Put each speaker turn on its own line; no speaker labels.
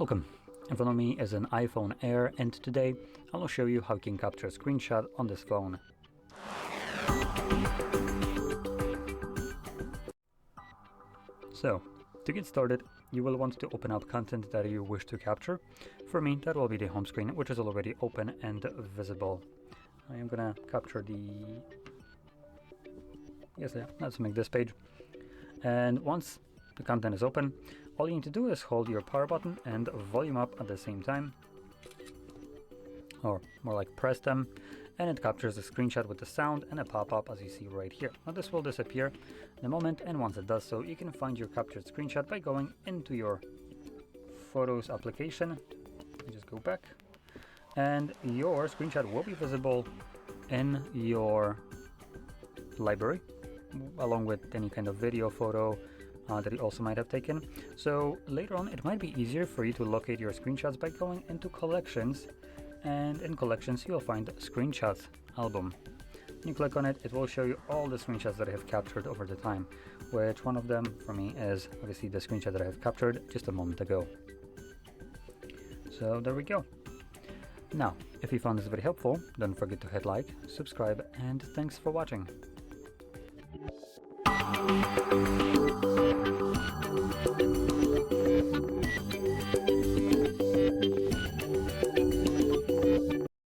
Welcome. In front of me is an iPhone Air, and today I will show you how you can capture a screenshot on this phone. So, to get started, you will want to open up content that you wish to capture. For me, that will be the home screen, which is already open and visible. I am gonna capture let's make this page. And once the content is open, all you need to do is hold your power button and volume up at the same time, or more like press them, and it captures the screenshot with the sound and a pop-up as you see right here. Now this will disappear in a moment, and once it does so, you can find your captured screenshot by going into your Photos application. Just go back, and your screenshot will be visible in your library, along with any kind of video, photo that you also might have taken. So later on, it might be easier for you to locate your screenshots by going into Collections, and in Collections you'll find Screenshots album. When you click on it, it will show you all the screenshots that I have captured over the time, which one of them for me is obviously the screenshot that I have captured just a moment ago. So there we go. Now, if you found this very helpful, don't forget to hit like, subscribe, and thanks for watching.